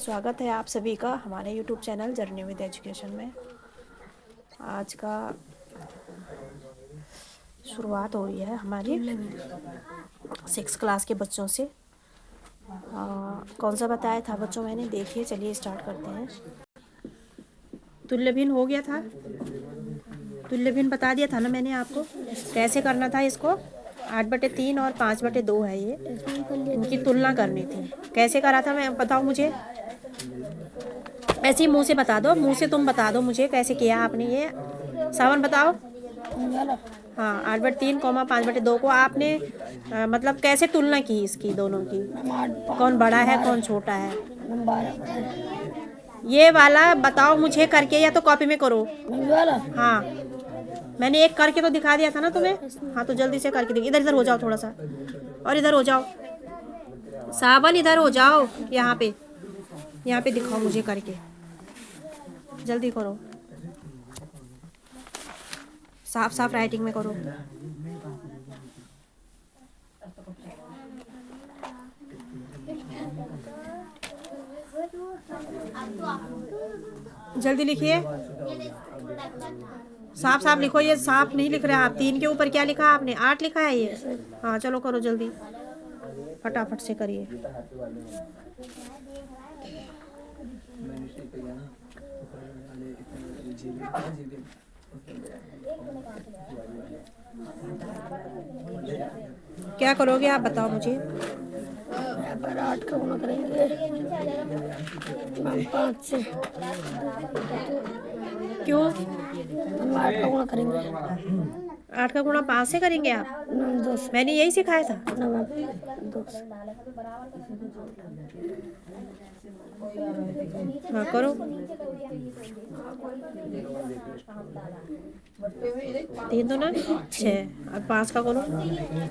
स्वागत है आप सभी का हमारे YouTube channel journey with education में। आज का शुरुआत हो रही है हमारी 6 क्लास के बच्चों से। कौन सा बताया था बच्चों मैंने, देखिए चलिए स्टार्ट करते हैं। तुल्य भिन्न हो गया था, तुल्य भिन्न बता दिया था ना मैंने आपको कैसे करना था इसको। 8/3 और 5/2 है ये, इनकी तुलना करनी थी। कैसे करा था मैं बताओ मुझे, ऐसे ही मुंह से बता दो, मुंह से तुम बता दो मुझे कैसे किया आपने ये। सावन बताओ। हाँ 8/3, 5/2 को आपने मतलब कैसे तुलना की इसकी दोनों की, कौन बड़ा है कौन छोटा है। ये वाला बताओ मुझे करके, या तो कॉपी में करो। हाँ मैंने एक करके तो दिखा दिया था ना तुम्हें। हाँ तो जल्दी से करके देखिए। इधर इधर हो जाओ थोड़ा सा, और इधर हो जाओ सावन, इधर हो जाओ। यहाँ पे दिखाओ मुझे करके, जल्दी करो, साफ साफ राइटिंग में करो। जल्दी लिखिए, साफ साफ लिखो। ये साफ नहीं लिख रहे आप। 3 के ऊपर क्या लिखा आपने, 8 लिखा है ये। हाँ चलो करो जल्दी, फटाफट से करिए। क्या करोगे आप बताओ मुझे। 8 का गुणा करेंगे 5 से। क्यों? 8 का गुणा करेंगे 8 का गुणा 5 से करेंगे आप? 2 से। मैंने यही सिखाया था। 2 से। हाँ करो। 3 2 6। अब 5 का करो।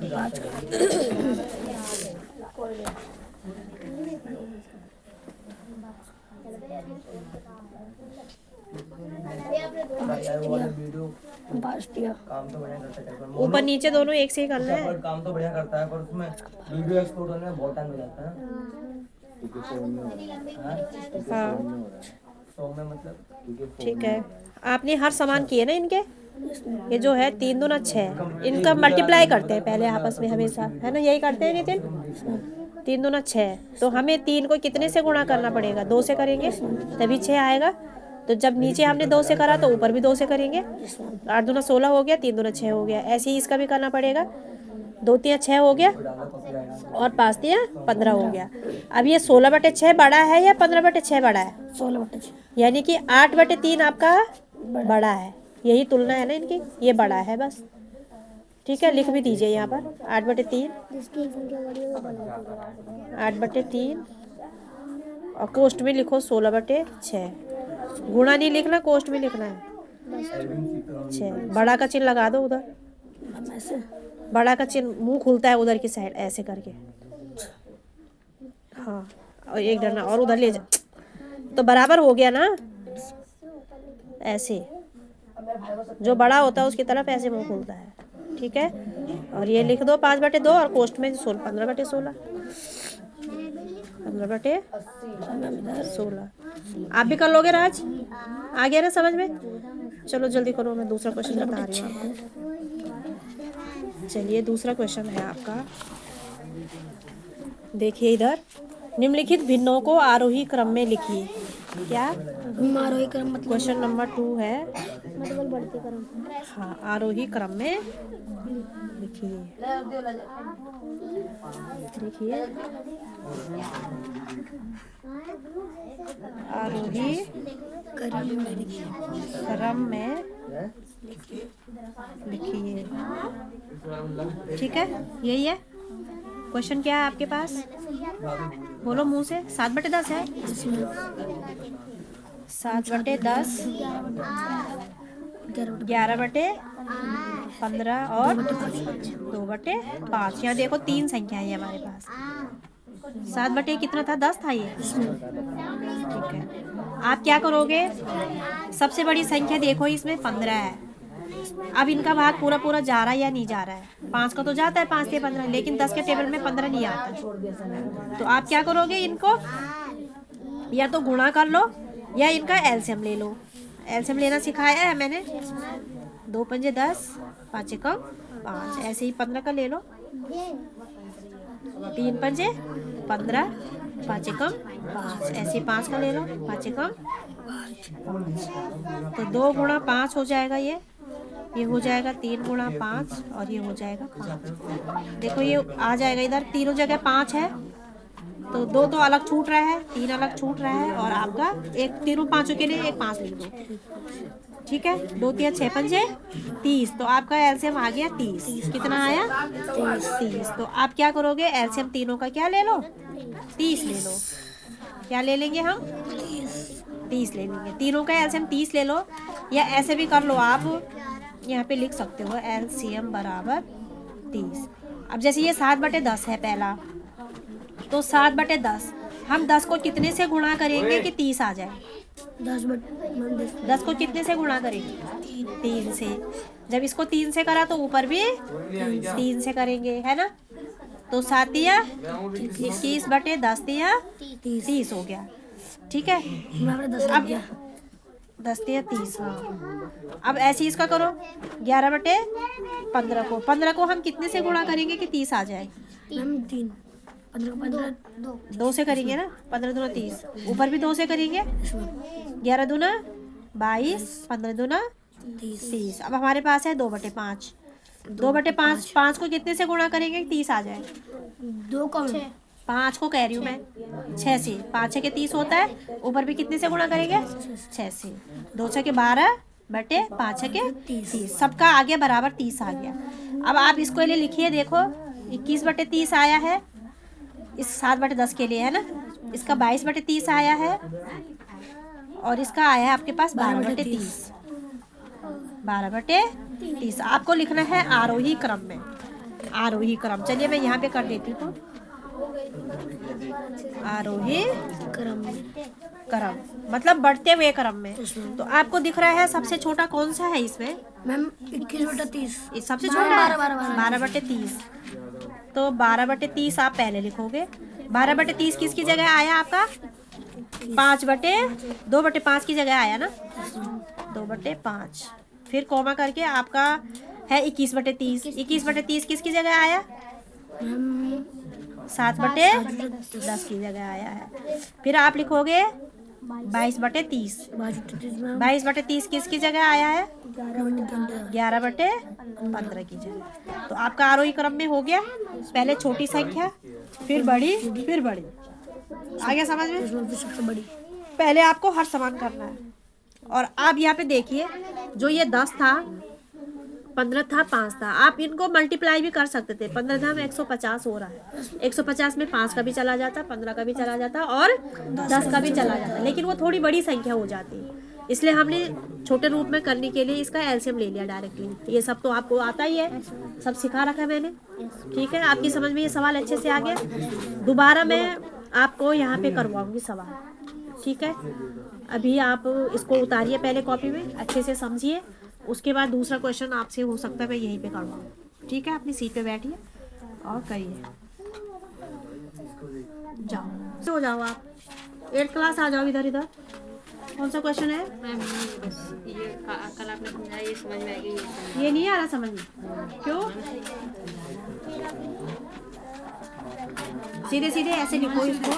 5 का ऊपर नीचे दोनों एक से ही करना है। काम तो बढ़िया करता है, पर उसमें वीडियो एक्सपोर्ट होने में बहुत टाइम लग जाता है। हाँ 100 में मतलब ठीक है। आपने हर सामान किए ना इनके, ये जो है 3 2 6, इनका मल्टीप्लाई करते हैं पहले आपस में हमेशा, है ना, यही करते हैं नितिन। 3 2 6, तो हमें 3 को कितने से गुणा करना पड़ेगा, 2 से करेंगे तभी 6 आएगा। तो जब नीचे हमने 2 से करा तो ऊपर भी 2 से करेंगे। 8 2 16 हो गया, 3 2 6 हो गया। ऐसे ही इसका भी करना पड़ेगा। 2 3 6 हो गया और 5 3 15 हो गया। अब ये 16/6 बड़ा है या 15/6 बड़ा है? 16/6। यानी कि 8/3 आपका बड़ा है। यही तुलना है ना इनकी, ये बड़ा है बस। ठीक है, लिख भी दीजिए यहाँ पर 8/3, 8/3 और कोष्ठ में लिखो 16/6। गुणा नहीं लिखना, कोष्ठ में लिखना है 6। बड़ा का चिन्ह लगा दो उधर, बड़ा का चिन्ह मुंह खुलता है उधर की साइड ऐसे करके। हाँ और एक डरना और उधर ले जा, तो बराबर हो गया ना। ऐसे जो बड़ा होता है उसकी तरफ ऐसे मुंह खुलता है। ठीक है, और ये लिख दो 5/2 और कोष्ठ में 15/16, 15/16। आप भी कर लोगे राज, आ गया ना समझ में? चलो जल्दी करो, मैं दूसरा क्वेश्चन बता रही हूँ आपको। चलिए दूसरा क्वेश्चन है आपका, देखिए इधर। निम्नलिखित भिन्नों को आरोही क्रम में लिखिए। क्या? आरोही क्रम मतलब क्वेश्चन नंबर 2 है। बढ़ते क्रम। हाँ आरोही क्रम में लिखिए। देखिए आरोही क्रम में लिखिए। ठीक है, यही है क्वेश्चन। क्या है आपके पास, बोलो मुंह से। 7/10 है। 7/10, 11/15 और 2/5। यहाँ देखो 3 संख्या है हमारे पास। 7/ कितना था, 10 था ये। ठीक है, आप क्या करोगे, सबसे बड़ी संख्या देखो इसमें 15 है। अब इनका भाग पूरा पूरा जा रहा है या नहीं जा रहा है? 5 का तो जाता है, 5 से 15, लेकिन 10 के टेबल में 15 नहीं आता। तो आप क्या करोगे, इनको या तो गुणा कर लो या इनका एलसीएम ले लो। एलसीएम लेना सिखाया है मैंने। 2 पंजे 10, 5 एकम 5, ऐसे ही 15 का ले लो। 3 पंजे 15, 5 एकम 5, ऐसे ही 5 का ले लो। 5 एकम 5, तो 2 गुणा 5 हो जाएगा ये हो जाएगा 3 गुणा 5 और ये हो जाएगा 5। देखो ये आ जाएगा इधर, तीनों जगह 5 है तो 2 तो अलग छूट रहा है, 3 अलग छूट रहा है और आपका एक तीनों पाँचों के लिए एक 5 लिख दो। ठीक है, 2 3 6 पंजे 30, तो आपका एलसीएम आ गया 30। कितना आया? 30। तो आप क्या करोगे, एलसीएम तीनों का क्या ले लो? 30 ले लो। क्या ले लेंगे हम? 30 ले लेंगे। तीनों का एलसीएम 30 ले लो, या ऐसे भी कर लो आप, यहाँ पे लिख सकते हो एलसीएम बराबर 30। अब जैसे ये 7/10 है पहला, तो 7/10 हम 10 को कितने से गुणा करेंगे कि 30 आ जाए? 10 को कितने से गुणा करेंगे? 3 से। जब इसको 3 से करा तो ऊपर भी 3 से करेंगे, है ना? तो 7 या 21/10 या 30 हो गया। ठीक है, अब 10 या 30। हाँ, अब ऐसे ही इसका करो 11/15 को। 15 को हम कितने से गुणा करेंगे कि 30 आ जाए? 3। 15 2 से करेंगे ना। 15 दूना 30, ऊपर भी 2 से करेंगे। 11 दूना 22, 15 दूना 30। अब हमारे पास है 2/5। 2/5, 5 को कितने से गुणा करेंगे कि 30 आ जाए? 2 कम 5 को कह रही हूँ मैं, 6 से। 5 6 के 30 होता है, ऊपर भी कितने से गुणा करेंगे? 6 से। 2 6 के 12/5 6 के 30, सबका आ गया बराबर 30 आ गया। अब आप इसको लिए लिखिए, देखो 21/30 आया है इस 7/10 के लिए, है ना? इसका 22/30 आया है और इसका आया है आपके पास 12/30। 12/30 आपको लिखना है आरोही क्रम में। आरोही क्रम, चलिए मैं यहाँ पे कर देती हूँ। आरोही क्रम मतलब बढ़ते हुए क्रम में। तो आपको दिख रहा है सबसे छोटा कौन सा है इसमें? मैम 21/30। सबसे छोटा है 12/30। तो 12/30 आप पहले लिखोगे। 12/30 किसकी जगह आया आपका? 2/5 की जगह आया ना, 2/5। फिर कॉमा करके आपका है 21/30। 21/30 किसकी जगह आया? 7/10 की जगह आया है। फिर आप लिखोगे 22/30। 22/30 किसकी जगह आया है? 11/15 की जगह। तो आपका आरोही क्रम में हो गया, पहले छोटी संख्या फिर बड़ी फिर बड़ी। आ गया समझ में? सबसे बड़ी पहले आपको हर समान करना है। और आप यहाँ पे देखिए, जो ये 10 था, 15 था, 5 था, आप इनको मल्टीप्लाई भी कर सकते थे। 15 था में 150 हो रहा है, 150 में 5 का भी चला जाता, 15 का भी चला जाता और 10 का भी चला जाता, लेकिन वो थोड़ी बड़ी संख्या हो जाती। इसलिए हमने छोटे रूप में करने के लिए इसका एलसीएम ले लिया डायरेक्टली। ये सब तो आपको आता ही है, सब सिखा रखा है मैंने। ठीक है, आपकी समझ में ये सवाल अच्छे से आ गया। दोबारा मैं आपको यहाँ पे करवाऊंगी सवाल। ठीक है, अभी आप इसको उतारिए पहले कॉपी में, अच्छे से समझिए। उसके बाद दूसरा क्वेश्चन आपसे हो सकता है मैं यहीं पे करवाऊँ। ठीक है, अपनी सीट पे बैठिए और करिए। जाओ हो जाओ, आप 8th क्लास आ जाओ। इधर कौन सा क्वेश्चन है? ये कल आपने समझाया, ये समझ में आएगी। ये नहीं आ रहा समझ में? क्यों? सीधे सीधे ऐसे लिखो इसको।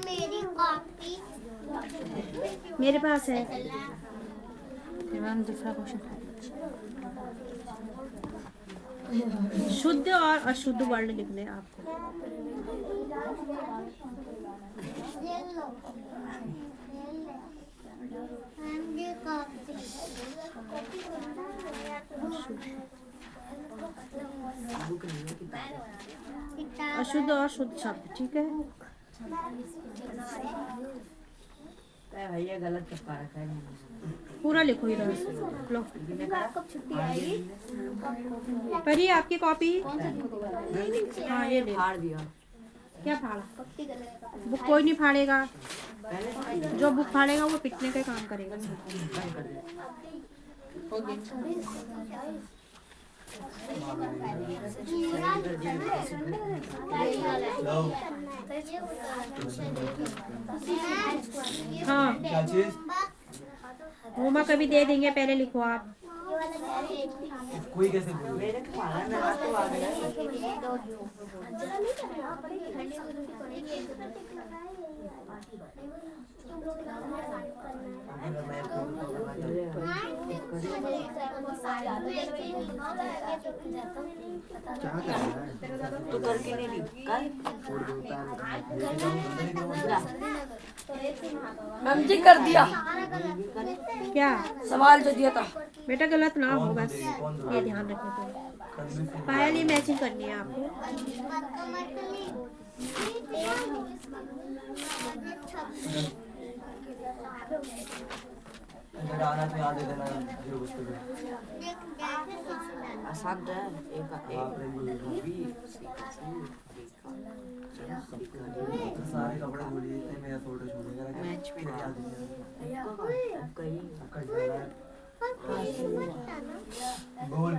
मेरी कॉपी मेरे पास है। मैम दूसरा क्वेश्चन, शुद्ध और अशुद्ध वर्ण लिखने हैं आपको। ये लो, मेरी कॉपी अशुद्ध और शुद्ध शब्द। ठीक है, भैया गलत चपका रखा है। पूरा लिखो इधर। लो पढ़िए आपकी कॉपी। हाँ ये ले। फाड़ दिया। क्या फाड़ा? बुक कोई नहीं फाड़ेगा, जो बुक फाड़ेगा वो पिटने का काम करेगा। हो गया। हाँ क्या चीज? होमवर्क अभी दे देंगे, पहले लिखो आप। कोई कैसे बोले? तू करके नहीं दी कल मैम जी कर दिया क्या सवाल जो दिया था। बेटा, गलत ना हो बस, ये ध्यान रखने को। पायल ही मैचिंग करनी है आपको। अगर आना तो याद दे देना 0 बजे तक। आसान है एक सारे कपड़े धो लिए थे, मेरा फोटो छूटेगा मैच फिर याद दिया। बोल।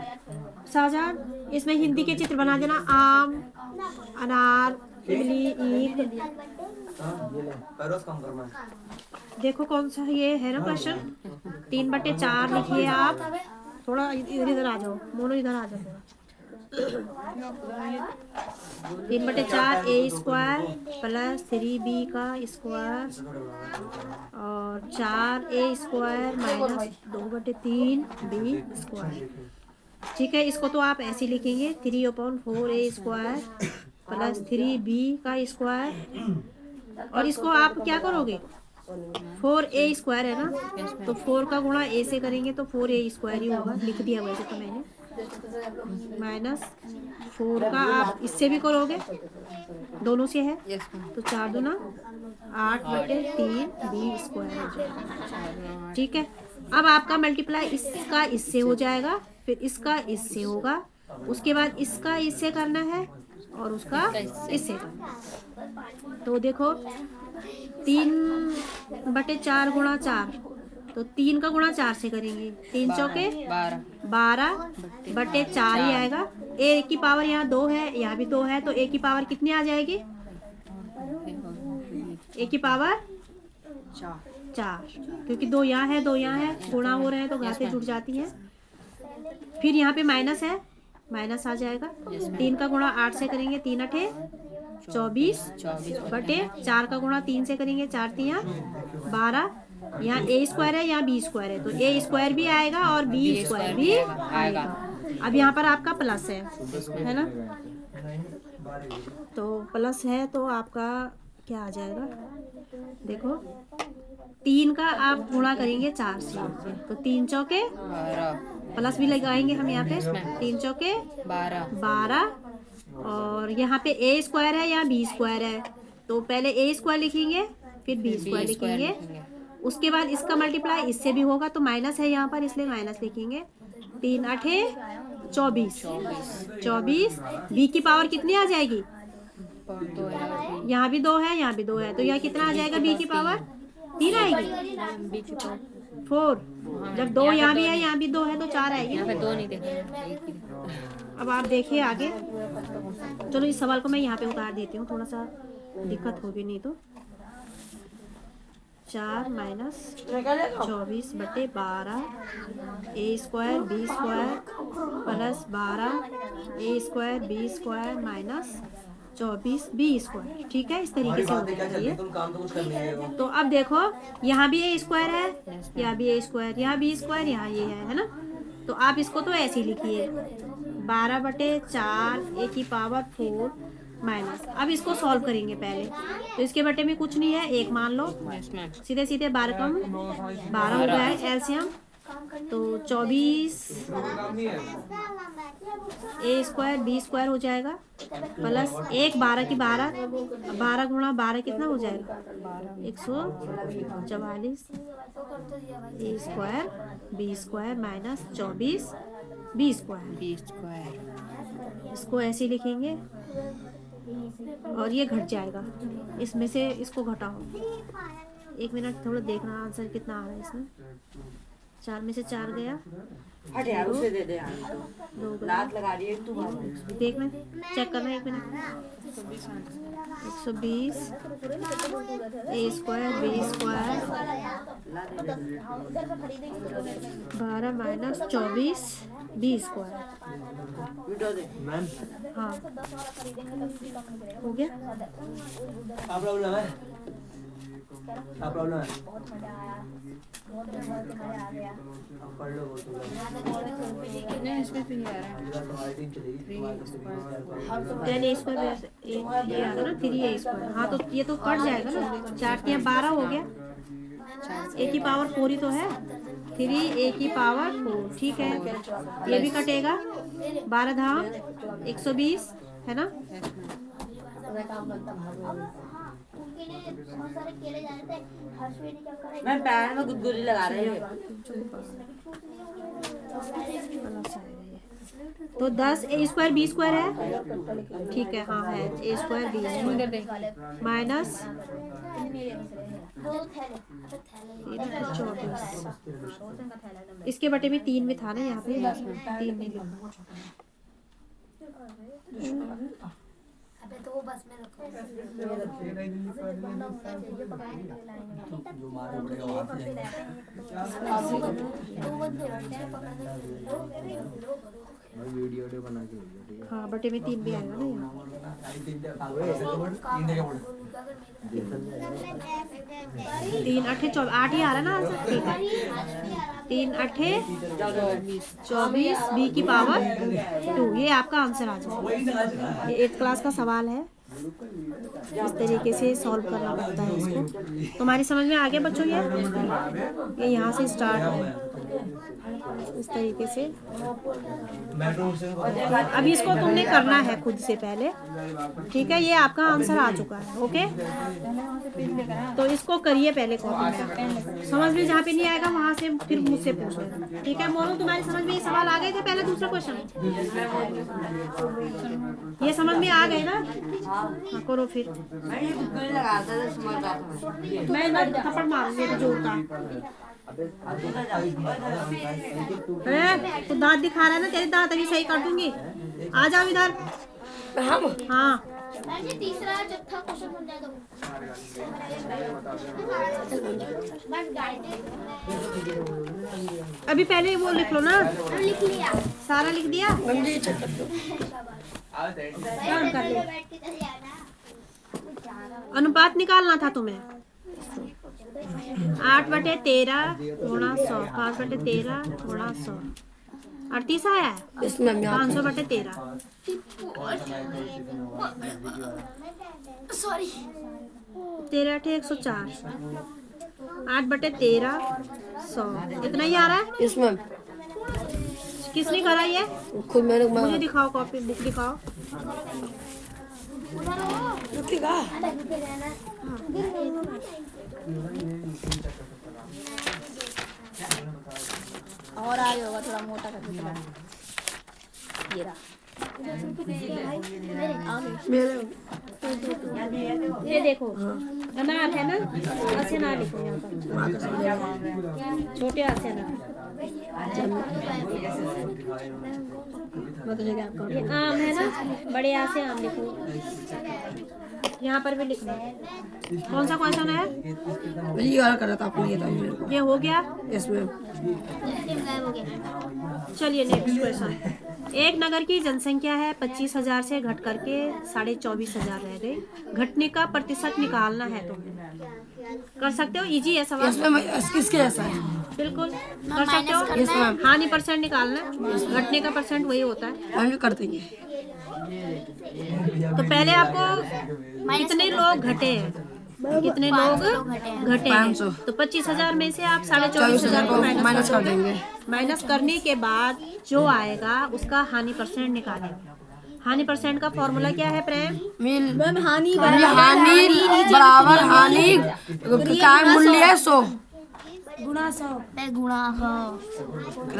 शाहजहान, इसमें हिंदी के चित्र बना देना। आम, अनार, इमली, ईख। ये ले पैरोस कम करना है। देखो कौन सा ये है ना क्वेश्चन। 3/4 लिखिए आप। थोड़ा इधर आ जाओ, मोनो इधर आ जाओ। 3/4 a² प्लस 3b का स्क्वायर और 4a² माइनस 2/3 b स्क्वायर। ठीक है, इसको तो आप ऐसे लिखेंगे 3/4a² प्लस 3b का स्क्वायर। और इसको आप क्या करोगे, 4a² है ना, तो 4 का गुणा a से करेंगे तो 4a² ही होगा। लिख दिया वैसे तो मैंने। माइनस 4 का आप इससे भी करोगे, दोनों से है तो 4 दूना 8/3 b² हो जाएगा। ठीक है, अब आपका मल्टीप्लाई इसका इससे हो जाएगा, फिर इसका इससे होगा, उसके बाद इसका इससे करना है और उसका इससे करना है। तो देखो 3/4 गुणा 4, तो 3 का गुणा 4 से करेंगे। 3 चौके 12/4 ही आएगा। a की पावर यहाँ 2 है, यहाँ भी 2 है, तो a की पावर कितनी आ जाएगी? a की पावर 4, क्योंकि 2 यहाँ है 2 यहाँ है, गुणा हो रहे हैं तो घातें जुड़ जाती हैं। फिर यहाँ पे माइनस है, माइनस आ जाएगा। 3 का गुणा 8 से करेंगे, 3 8 24/4 का गुणा 3 से करेंगे, 4 3 12। यहाँ a² है, यहाँ b² है, तो a² भी आएगा और b² भी आएगा। अब यहाँ पर आपका प्लस है ना, तो प्लस है तो आपका क्या आ जाएगा? देखो 3 का आप गुणा करेंगे 4 से, तो 3 चौके प्लस भी लगाएंगे हम यहाँ पे, 3 चौके 12। और यहाँ पे a² है, यहाँ b² है, तो पहले a² लिखेंगे फिर b² लिखेंगे। उसके बाद इसका मल्टीप्लाई इससे भी होगा, तो माइनस है यहाँ पर इसलिए माइनस लिखेंगे। 3 8 24, b की पावर कितनी आ जाएगी? यहाँ भी 2 है, यहाँ भी 2 है, तो यहाँ कितना आ जाएगा? b की पावर 3 आएगी। 4, जब 2 यहाँ भी है यहाँ भी 2 है तो 4 आएगी। अब आप देखिए आगे। चलो इस सवाल को मैं यहाँ पे उतार देती हूँ, थोड़ा सा दिक्कत होगी नहीं तो। 4 minus 24/12 a² b² plus 12 a² b² minus 24 b²। ठीक है, इस तरीके से होना चाहिए। तुम काम तो कुछ कर नहीं रहे हो। तो अब देखो यहाँ भी a² है, यहाँ भी a², यहाँ b², यहाँ ये है ना, तो आप इसको तो ऐसे ही लिखिए 12/4 a की पावर 4 माइनस। अब इसको सॉल्व करेंगे पहले, तो इसके बटे में कुछ नहीं है, 1 मान लो, सीधे सीधे 12 कम 12 हो गया है एलसीएम, तो 24 a² b² हो जाएगा प्लस 1 12 की 12, 12 गुणा 12 कितना हो जाएगा? 144 a² b² माइनस 24 b²। इसको ऐसे ही लिखेंगे और ये घट जाएगा, इसमें से इसको घटाओ। 1 मिनट थोड़ा देखना आंसर कितना आ रहा है इसमें। 4 में से 4 गया, हट यार उसे दे दे यार 2 गया। लात लगा रही है तू बाबा देखना, चेक करना 1 minute. 120 a square b square 12 minus 24 b square. Video they ma'am हाँ हो गया। क्या प्रॉब्लम है? क्या प्रॉब्लम है? अब पढ़ लो वो तो नहीं इसमें फिर नहीं आ रहा है। तुम्हारी टीम चलेगी तुम्हारी 10 a स्क्वायर ये आ गया ना 3 a स्क्वायर। हाँ तो ये तो कट जाएगा ना, 4 3 12 हो गया। a की पावर 4 ही तो है, 3 a की पावर 4 ठीक है। ये भी कटेगा, 12 धाम 120 है ना। उनके लिए बहुत सारे केले जा रहे थे, हर्ष ने क्या करा, मैं पैर में गुदगुदी लगा रही हूँ तो 10 a स्क्वायर b स्क्वायर है ठीक है। हाँ है a square b square minus 24। इसके बटे में 3 में था ना, यहाँ पे 3 नहीं लिखा। अबे तो वो बस में रखो। जो मारे पड़ेगा वहाँ से दो बंदे रहते हैं पकड़ने के लिए। वीडियो बना के भेजो ठीक है। हाँ बटे में 3 भी आएगा ना यहाँ। 3 8 24 8 ही आ रहा है ना आंसर ठीक है। 3 8 24 b की पावर 2 ये आपका आंसर आ जाएगा। ये 8th क्लास का सवाल है, इस तरीके से सॉल्व करना पड़ता है इसको। तुम्हारी समझ में आ गया बच्चों? ये यहाँ से स्टार्ट है इस तरीके से। अभी इसको तुमने करना है खुद से पहले ठीक है। ये आपका आंसर आ चुका है ओके। तो इसको करिए पहले कॉपी में, समझ में जहाँ पे नहीं आएगा वहाँ से फिर मुझसे पूछ लेना ठीक है। मोनू तुम्हारी समझ में ये सवाल आ गए थे पहले दूसरा क्वेश्चन? ये समझ में आ गए ना? हाँ करो फिर। मैं ये गुदगुदी लगाता था समझ आता था मैं ना थप्पड़ मारूंगी जोर का। तो दांत दिखा रहा है ना, तेरे दांत अभी सही कर दूंगी। आ जाओ इधर। हाँ तीसरा चौथा क्वेश्चन बन जाए तो बस गाइड अभी पहले वो लिख लो ना। लिख लिया, सारा लिख दिया। काम कर लो। बैठ के चले जाना। अनुपात निकालना था तुम्हें। 8/13 गुणा 100, 5/13 गुणा 100 38 आया है। 500/13 सॉरी 13 8 104 8/13 100 इतना ही आ रहा है इसमें किसने करा ये? खुद मैंने मुझे दिखाओ, कॉपी बुक दिखाओ। रुकेगा और आगे होगा थोड़ा मोटा करके थोड़ा ये रहा ये देखो अनार है ना, ऐसे ना लिखो यहाँ पर, छोटे ऐसे ना। ये आम है ना, बड़े आ से आम लिखो। यहाँ पर भी लिखना है। कौन सा क्वेश्चन है? ये वाला कर रहा था आपने, ये हो गया। इसमें चलिए नेक्स्ट क्वेश्चन। एक नगर की जनसंख्या है 25,000 से घट करके 24,500 रह गई। घटने का प्रतिशत निकालना है। तो कर सकते हो, इजी है सवाल। किसके जैसा है? बिल्कुल कर सकते हो। हानि परसेंट निकालना, घटने का परसेंट वही होता है। हम भी कर देंगे। तो पहले आपको कितने लोग घटे हैं, कितने लोग घटे हैं, तो 25,000 में से आप 24,500 को माइनस कर देंगे। माइनस करने के बाद जो आएगा उसका हानि परसेंट निकालेंगे। हानि परसेंट का फॉर्मूला क्या है प्रेम? मैम हानि बराबर हानि क्या मूल्य है 100 गुणा 100 गुणा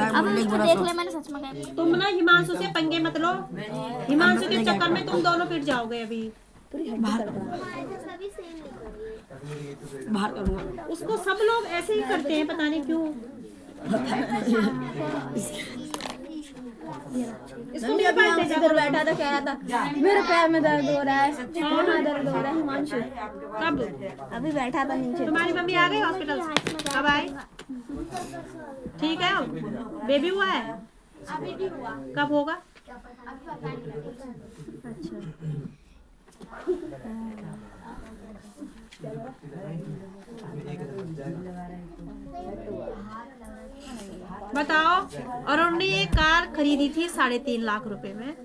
अब देख ले मैंने सच में कहा। तुम ना हिमांशु से पंगे मत लो, हिमांशु के चक्कर में तुम दोनों पिट जाओगे। अभी बाहर करूँगा। उसको सब लोग ऐसे ही करते हैं, पता नहीं क्यों। इसको अभी भी हम इधर बैठा था, कह रहा था मेरे पैर में दर्द हो रहा है, वहाँ दर्द हो रहा है। हिमांशु कब अभी बैठा था नीचे। तुम्हारी मम्मी आ गई हॉस्पिटल से? कब आई? ठीक है, बेबी हुआ है? कब होगा? अच्छा, बताओ। और उन्होंने ये कार खरीदी थी 3.5 लाख रुपए में।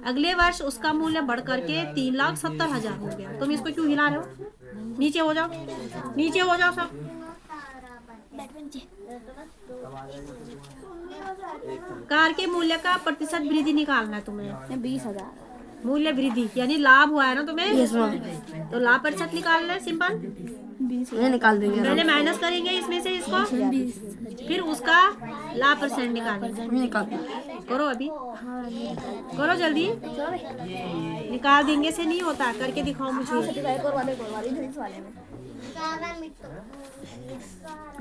अगले वर्ष उसका मूल्य बढ़ करके 3,70,000 हो गया। तुम इसको क्यों हिला रहे हो? नीचे हो जाओ, नीचे हो जाओ सब। कार के मूल्य का प्रतिशत वृद्धि निकालना है तुम्हें। 20,000 मूल्य वृद्धि यानी लाभ हुआ है ना तुम्हें, तो लाभ प्रतिशत निकालना है। सिंपल 20 ये निकाल देंगे। पहले माइनस करेंगे इसमें से इसको, फिर उसका लाभ परसेंट निकालेंगे। ये निकाल करो अभी, करो जल्दी, निकाल देंगे से नहीं होता, करके दिखाओ मुझे।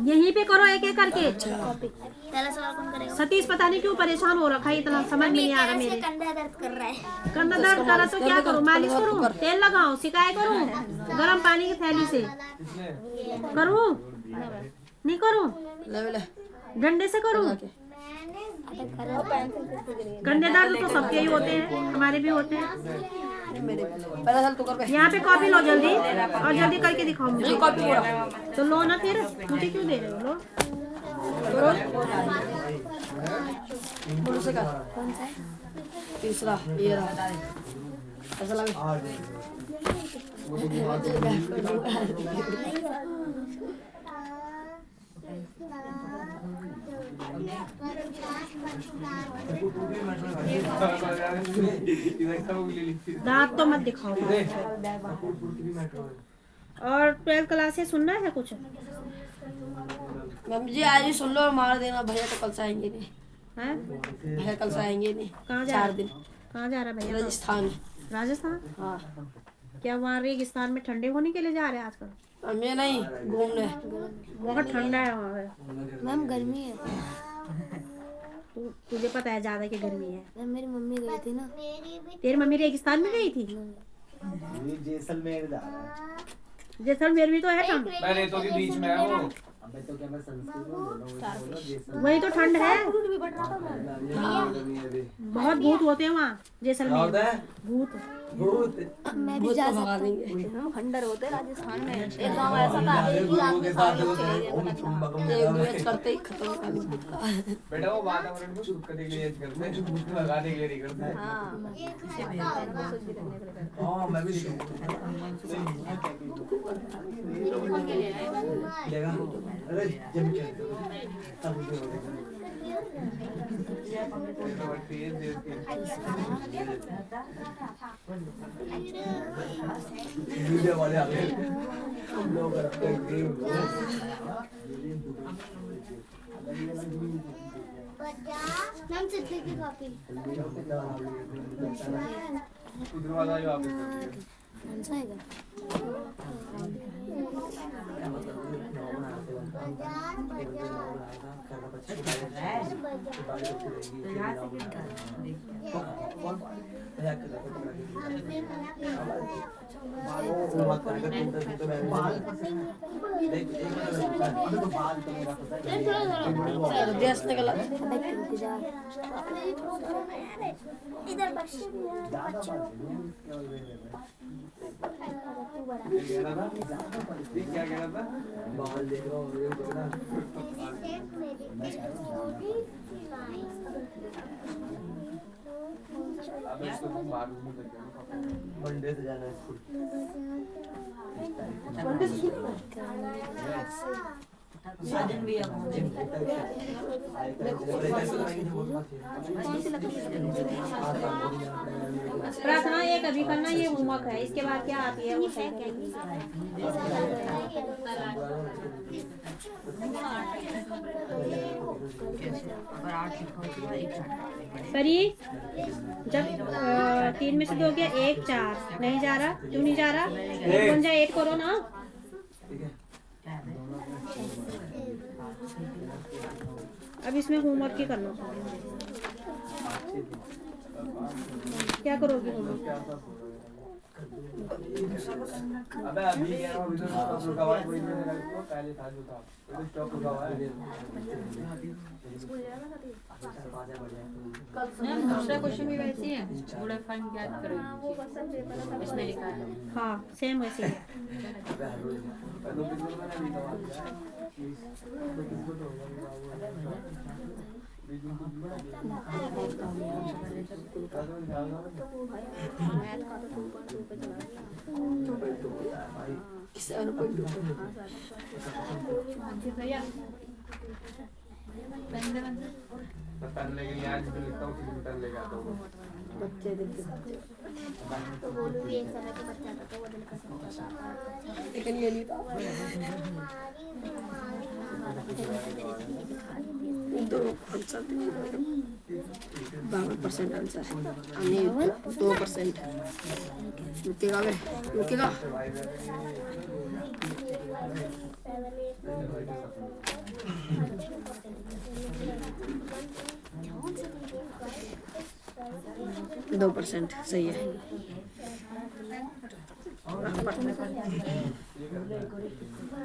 यहीं पे करो एक एक करके। पहला सवाल कौन करेगा? सतीश पता नहीं क्यों परेशान हो रखा है, इतना समझ में नहीं आ रहा मेरे। कंधा दर्द कर रहा है। कंधा दर्द करा तो क्या करूं? मालिश करूं, तेल लगाऊं, सिकाई करूं, गर्म पानी की थैली से करूं, नहीं करूं, डंडे से करूं? कंधे दर्द तो सबके ही होते हैं, हमारे भी होते हैं। पहला साल तो कर पे। यहाँ पे कॉपी लो जल्दी, और जल्दी करके दिखाओ मुझे। कॉपी हो रहा। तो लो ना, फिर मुझे क्यों दे रहे हो? लो बोलो से कर। तीसरा ये रहा। ऐसा लगा। दांत तो मत दिखाओ। और 12th क्लास से सुनना है कुछ? मैम जी आज ही सुन लो, मार देना। भैया तो कल से आएंगे नहीं। हैं? भैया कल से आएंगे नहीं। कहाँ जा 4 रहा? दिन कहाँ जा रहा भैया? राजस्थान। राजस्थान? हाँ क्या वहाँ रेगिस्तान में ठंडे होने के लिए जा रहे हैं आजकल? हमें नहीं घूमने। बहुत ठंडा है वहाँ पे। मैम गर्मी है। तुझे पता है ज्यादा की गर्मी है। मैम मेरी मम्मी गई थी ना। तेरी मम्मी रेगिस्तान में गई थी? जैसलमेर जा रहा है। जैसलमेर भी तो है ठंड। मैं रेतों के बीच में है वो। अबे तो क्या मैं संस्कृत में बोल रहा हूँ? वही तो ठंड है, बहुत भूत होते हैं वहाँ जैसलमेर। भूत मैं भी भूत जा को भगा सकती देंगे। हूँ। हम खंडर होते हैं राजस्थान में। एक गाँव ऐसा था, एक ही रात में सारे लोग चले गए। एक मैच करते ही खत्म कर देता। बेटा वो वातावरण को शुद्ध करने के लिए करते हैं, शुद्ध लगाने के लिए नहीं करते हैं। हाँ मैं भी लेगा। अरे जब मीडिया वाले आ गए, हम लोग करते हैं। मैम चिट्ठी की कॉपी। उधर वाला जो आप कौन सा है? देश निकला। इधर बच्चे भी क्या कह रहा था? बाहर देख रहा हूँ ये तो ना अब इसको तुम बाहर घूम सकते हो। मंडे से जाना है स्कूल। साजन भी है। प्रार्थना एक अभी करना, ये होमवर्क है। इसके बाद क्या आती है वो सही करेंगे। परी जब 3 में से 2 गया 1 4 नहीं जा रहा, क्यों नहीं जा रहा? 1 बन जाए 8 करो ना। अब इसमें होमवर्क ही करना पड़ेगा। क्या करोगे होमवर्क? अबे अभी कह रहा हूँ इधर स्टॉप रुका हुआ है कोई नहीं लगा इसको पहले था जो था इधर स्टॉप रुका हुआ है मैम दूसरा क्वेश्चन भी वैसे ही है, गुड फाइन याद करो इसमें लिखा है। हाँ सेम वैसे ही है। मैथ का तो 2.2 पे चला गया। पेन लेके आज भी लिखता हूँ किसी पेन लेके आता हूँ बच्चे देखते तो बोलू भी एक समय के बच्चा था तो वो दिल का सकता था। लेकिन ये नहीं था दो आंसर 52% आंसर नहीं 2% रुकेगा वे रुकेगा दो परसेंट सही है।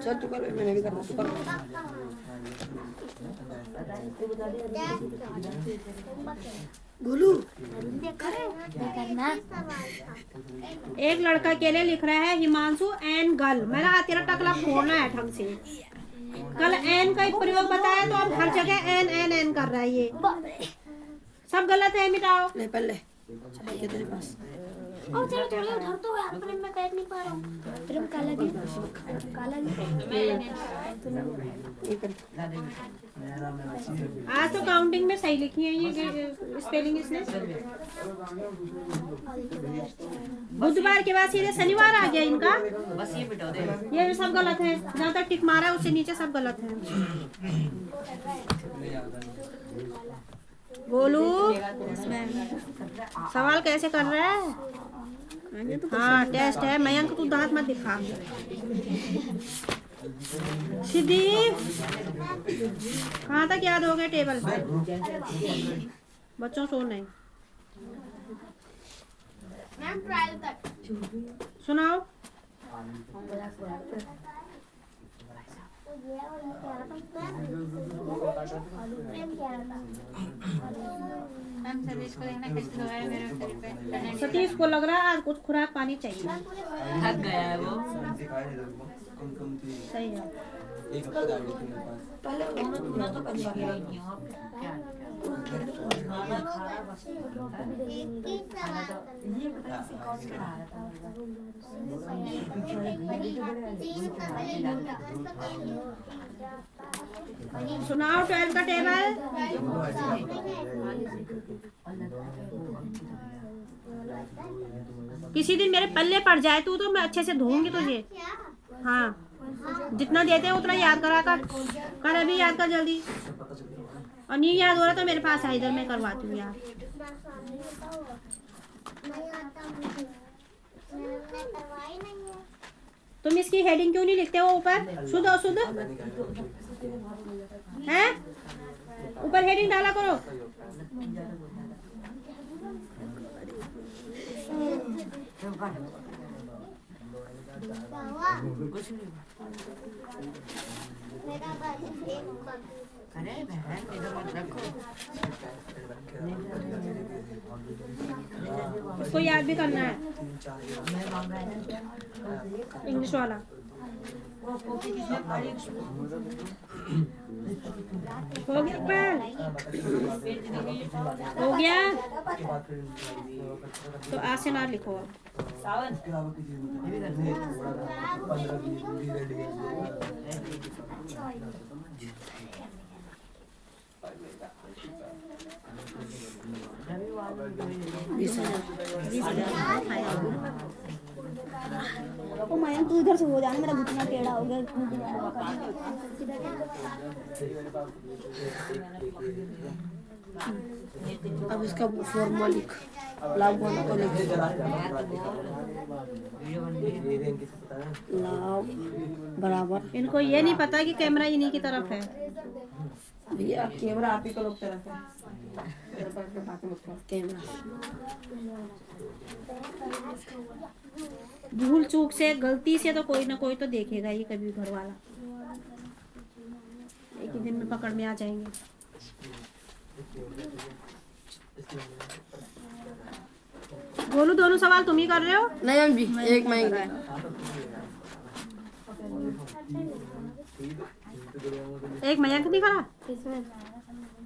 चल तू कर मैंने भी करना तू कर गोलू करना एक लड़का के लिए लिख रहा है हिमांशु एन गर्ल। मैंने तेरा टकला फोड़ना है ढंग से। कल एन का एक प्रयोग बताया तो अब हर जगह एन एन एन कर रहा है ये। सब गलत है, मिटाओ। ले पहले चल के तेरे पास और चलो थोड़ी उधर तो यार प्रेम में बैठ नहीं पा रहा हूँ। प्रेम काला भी काला आज तो काउंटिंग में सही लिखी है ये स्पेलिंग इसने। बुधवार के बाद सीधे शनिवार आ गया इनका। बस ये मिटा दे। ये सब गलत है, जहाँ तक टिक मारा है उससे नीचे सब गलत है। बोलू सवाल कैसे कर रहा है? हाँ टेस्ट है। मयंक तू दांत मत दिखा। सिद्धि कहाँ तक याद हो गया टेबल? बच्चों सो नहीं। मैम ट्रायल तक सुनाओ। ये और ये कह रहा था प्रेम कह रहा था। मैम सतीश को देखना कैसे दोबारा मेरे ऊपर पे सतीश को लग रहा है आज कुछ खुराक पानी चाहिए। थक गया है वो। सही है। एक हफ्ते गाड़ी थी मेरे पास। पहले उन्होंने तो कभी किया ही नहीं हो क्या सुनाओ 12 का टेबल। किसी दिन मेरे पल्ले पड़ जाए तो मैं अच्छे से धोऊंगी तुझे। हाँ जितना देते हैं उतना याद करा कर अभी याद कर जल्दी। और नहीं याद हो रहा तो मेरे पास है, इधर मैं करवाती हूँ यार। तुम इसकी हेडिंग क्यों नहीं लिखते हो ऊपर? शुद्ध अशुद्ध है, ऊपर हेडिंग डाला करो। कुछ नहीं अरे बहन इधर मत रखो। इसको याद भी करना है इंग्लिश वाला। हो गया पर हो गया तो आसनार लिखो। ओ मयंक तू इधर से हो जाना, मेरा घुटना टेढ़ा हो गया। अब इसका फॉर्मूला लिख लाभ को लिख लाभ बराबर। इनको ये नहीं पता कि कैमरा इन्हीं की तरफ है। भैया कैमरा आप ही को लोग रखा कैमरा भूल चूक से गलती से तो कोई ना कोई तो देखेगा ही कभी घर वाला, एक ही दिन में पकड़ में आ जाएंगे। बोलू दोनों सवाल तुम ही कर रहे हो? नहीं हम जी एक महीने एक मयंक नहीं करा।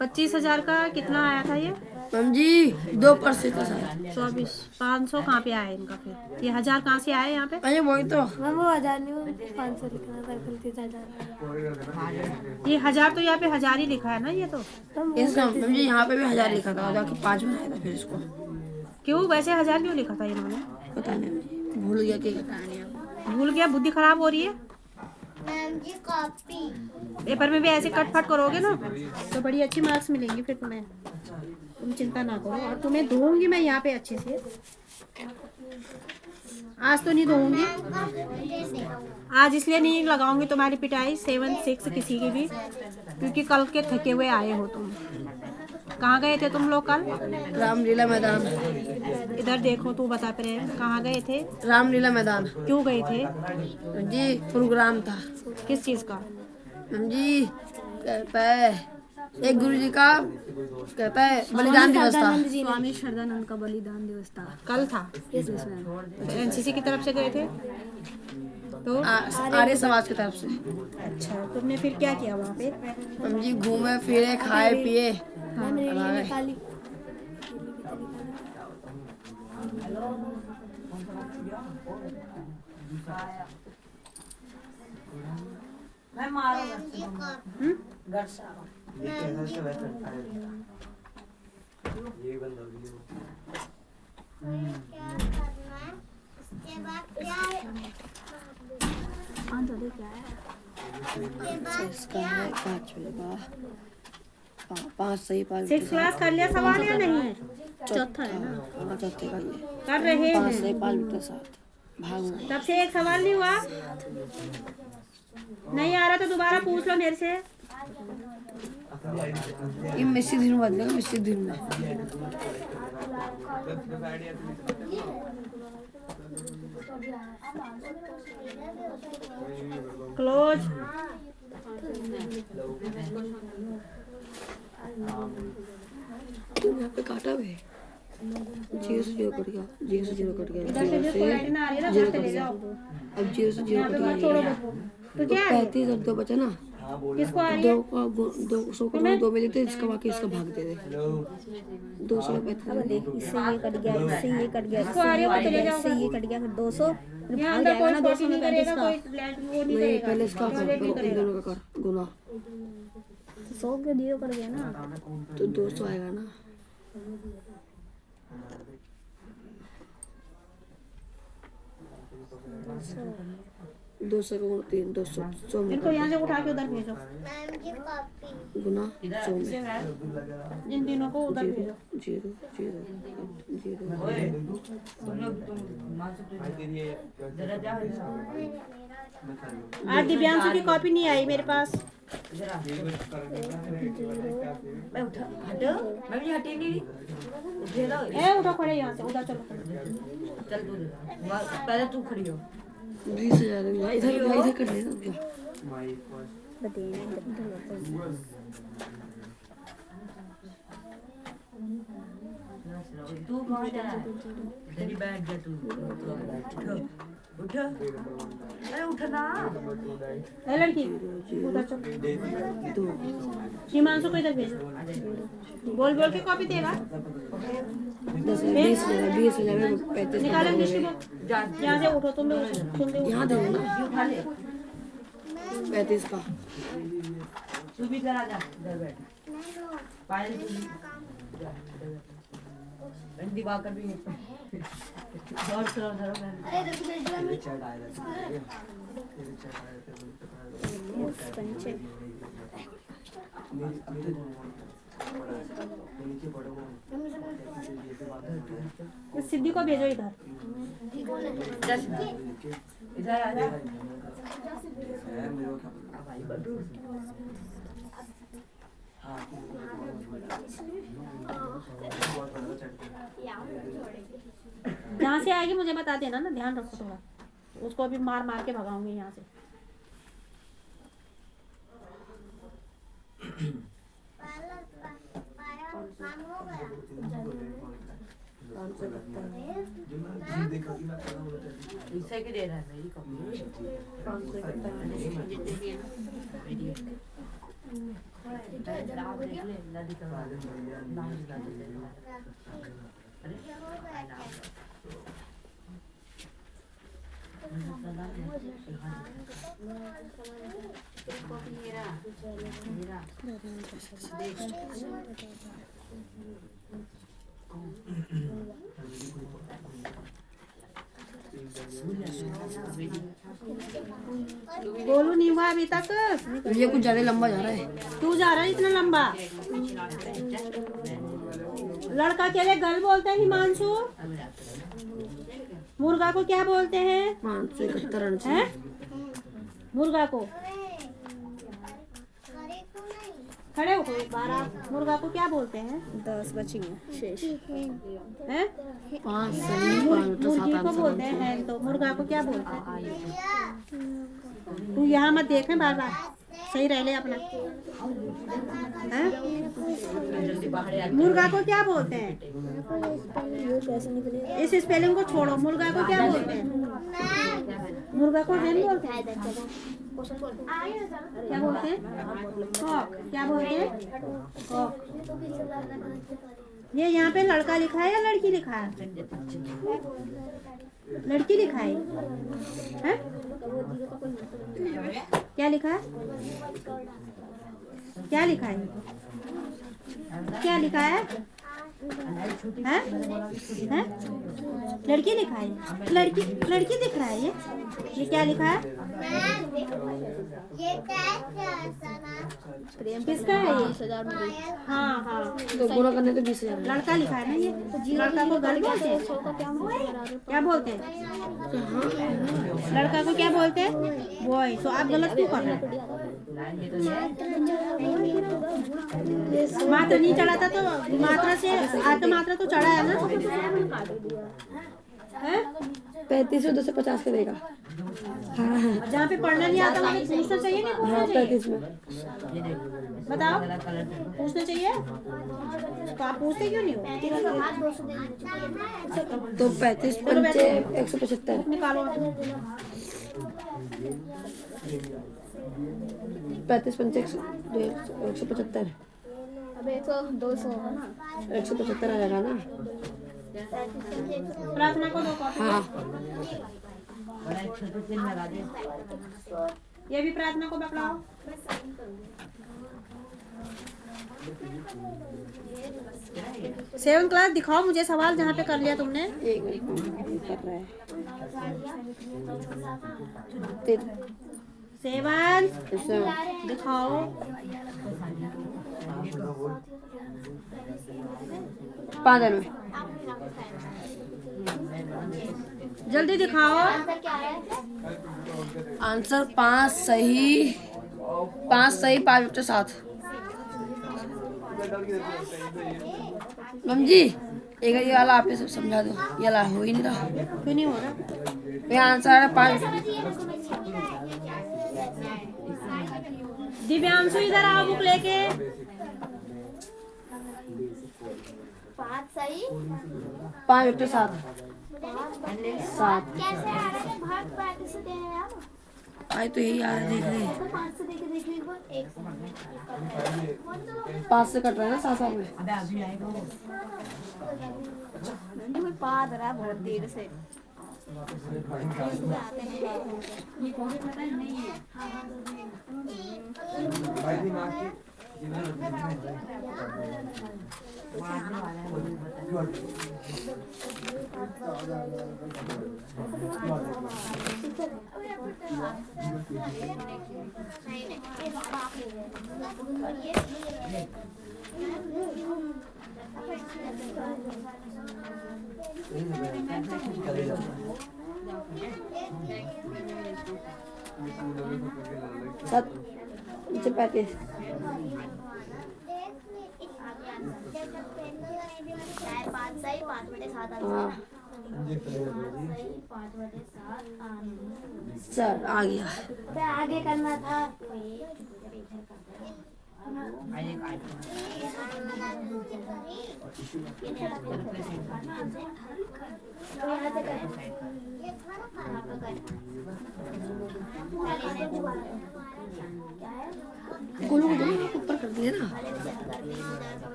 25,000 का कितना आया था ये? हम जी 2% का साथ 24 500 कहाँ पे आया इनका? फिर ये 1000 कहाँ से आए यहाँ पे? अरे वही तो मैम वो 1000 नहीं, वो 500 लिखना था, गलती से 1000। ये 1000 तो यहाँ पे 1000 ही लिखा है ना ये तो। इसका मैम जी यहाँ पे भी 1000 लिखा था, जाके 5 में आया था फिर इसको क्यों वैसे 1000 क्यों लिखा था इन्होंने? पता नहीं भूल गया कि भूल गया, बुद्धि खराब हो रही है। मैम जी कॉपी पेपर में भी ऐसे कट फट करोगे ना तो बड़ी अच्छी मार्क्स मिलेंगे फिर तुम्हें, तुम चिंता ना करो। और तुम्हें धोऊंगी मैं यहाँ पे अच्छे से, आज तो नहीं धोऊंगी, आज इसलिए नहीं लगाऊंगी तुम्हारी पिटाई 7 6 किसी की भी, क्योंकि कल के थके हुए आए हो तुम। कहाँ गए थे तुम लोग कल? रामलीला मैदान इधर देखो, तू बता प्रेम कहाँ गए थे? रामलीला मैदान क्यों गए थे? जी प्रोग्राम था किस चीज का? हम जी कहता है एक गुरु जी का कहता है बलिदान दिवस था। स्वामी श्रद्धानंद का बलिदान दिवस था। कल था। एनसीसी की तरफ से गए थे तो? आर्य समाज की तरफ से। अच्छा, तुमने फिर क्या किया वहाँ पे? हम जी घूमे फिरे खाए पिए और आ गए। मैं मारो घर से ये कैसा से वैसा ये बंद हो गई। क्या करना है इसके बाद क्या है? इसका है 5 का 5 सही 5 6 क्लास कर लिया सवाल या नहीं? चौथा है ना चौथे का ये कर रहे 5 हैं। सही 5 बिटा 7 भाग तब से एक सवाल नहीं हुआ? नहीं आ रहा तो दोबारा पूछ लो मेरे से। ये मिस्सी दिन में बदलेगा मिस्सी दिन में। क्लोज। तुम यहाँ पे काटा भी 0 से 0 कट गया 0 से 0 कट गया इधर से 0 जिसको लाइट ना आ रही है ना से 0 उधर कट चले गया जाओ। अब 0 से 0 कट बात छोड़ो गया तो क्या है? 35 और 2 बचा ना किसको आ रही है? 200 को 2 में देते इसका बाकी इसका भाग दे दे 200 में 35 इससे ये कट गया, इससे ये कट गया, इसको आ रही है वो चले जाओ। इससे ये कट गया, फिर 200 फिर यहाँ भाग अंदर जाएगा कोई ना कॉपी 200 नहीं में करेगा, 35 कोई लाइट वो नहीं नहीं करेगा। पहले इसका कर कैलकुलेट नहीं इन करेगा। दोनों का कर गुना का 100 के 0 कट गया ना। तो 200 आएगा ना। दो सौ को 3 200 100 में इनको यहाँ से उठा के उधर भेजो, मैम जी कॉपी गुना 100 में इन तीनों को उधर भेजो। 0 0 तुम लोग तुम मां से जरा जा आज दिव्यांशु की कॉपी नहीं आई मेरे पास। जरा मैं उठा हटो मैं भी हटी नहीं उठे दो ए उठो खड़े यहाँ से, उधर चलो। चल तू पहले तू खड़ी हो 20,000 इधर कर लेना भैया। तू कहाँ जा रहा है तेरी बैठ जा तू उठ अरे उठना ए लड़की उधर चलो। हिमांशु को इधर भेजो, बोल बोल के कॉपी देगा। 20,000 35 निकालो दृष्टि को, यहाँ से उठो तुम भी, तुम भी यहाँ दे ना उठा ले 35 का तू भी करा जा इधर बैठ पायल तू भी जा इधर बैठ दिवाकर भी और चलो धरो मैं तेरे चैट आया था तेरे चैट आया था नीचे पड़ो इस सिद्धि को भेजो इधर। इधर आ जा है मेरे को क्या भाई बटू जहाँ से आएगी मुझे बता देना ना, ध्यान रखो थोड़ा, उसको अभी मार मार के भगाऊंगी यहाँ से। इससे की दे रहा है मेरी कॉपी। जितने भी है ना वीडियो नदी का नाम बोलू नहीं हुआ अभी तक। ये कुछ ज्यादा लंबा जा रहा है। तू जा रहा है इतना लंबा। लड़का के लिए गल बोलते हैं हिमांशु। मुर्गा को क्या बोलते हैं? 571 रन से। हैं? मुर्गा को खड़े हो एक बार आप। मुर्गा को क्या बोलते हैं? 10 बचेंगे शेष। हैं? 5 सही 5 मुर्गी को बोलते हैं हैन, तो मुर्गा को क्या बोलते हैं? तू यहाँ मत देख बार बार, सही रह ले अपना। हैं? मुर्गा को क्या बोलते हैं? इस स्पेलिंग को छोड़ो। मुर्गा को क्या बोलते हैं? मुर्गा को हैन बोलते हैं। क्या बोलते हैं? कॉक। क्या बोलते हैं? कॉक। ये यहाँ पे लड़का लिखा है या लड़की लिखा है? लड़की लिखा है। हैं? क्या लिखा है? क्या लिखा है? क्या लिखा है? हैं? हैं? लड़की लिखा है। लड़की लड़की दिख रहा है। ये क्या लिखा है? किसका है ये? 20,000 में दे। हाँ हाँ, तो गुना करने तो 20,000। लड़का लिखा है ना ये। लड़का को गर्ल बोलते हैं। क्या बोलते हैं? लड़का को क्या बोलते हैं? बॉय। तो आप गलत क्यों कर रहे हैं? मात्रा नहीं चढ़ा था तो मात्रा से आके मात्रा तो चढ़ा है ना। है? 35 में 250 का देगा। हाँ हाँ जहाँ पे पढ़ना नहीं आता वहाँ पे पूछना चाहिए, नहीं पूछना हाँ चाहिए? 35 में। बताओ, पूछना चाहिए तो आप पूछते क्यों नहीं हो? तो 35 पंचे 175। निकालो। 35 पंचे 175। अब 200 होगा ना। 175 आ जाएगा ना। प्रार्थना को दो कॉपी। हाँ बड़ा एक छोटे से लगा दे। ये भी प्रार्थना को पकड़ाओ। सेवन क्लास दिखाओ मुझे सवाल जहाँ पे कर लिया तुमने। एक मिनट कर रहा है। 7 दिखाओ। 5 में जल्दी दिखाओ। आंसर 5 सही 5 बच्चे 7। मैम जी एक ये वाला आप सब समझा दो। ये वाला हो ही नहीं रहा। क्यों नहीं हो रहा? ये आंसर है 5। दिव्यांशु इधर आओ बुक लेके। 5 सही 5 बच्चे 7। 7 कैसे आ रहे हैं? भाग पार्टी से दे रहे हैं आप। आज तो यही आ रहा है। देख रहे हैं तो 5 से देके देखिए एक बार। 1 से 5 से कट रहा है ना 7 में। अबे अभी आएगा वो। नहीं कोई पाद रहा है बहुत देर से। भाई दिमाग की सात नीचे 35। 5/7 हाँ सही 5/7 चल आ गया। पे आगे करना था गोलू को ऊपर कर दिया ना।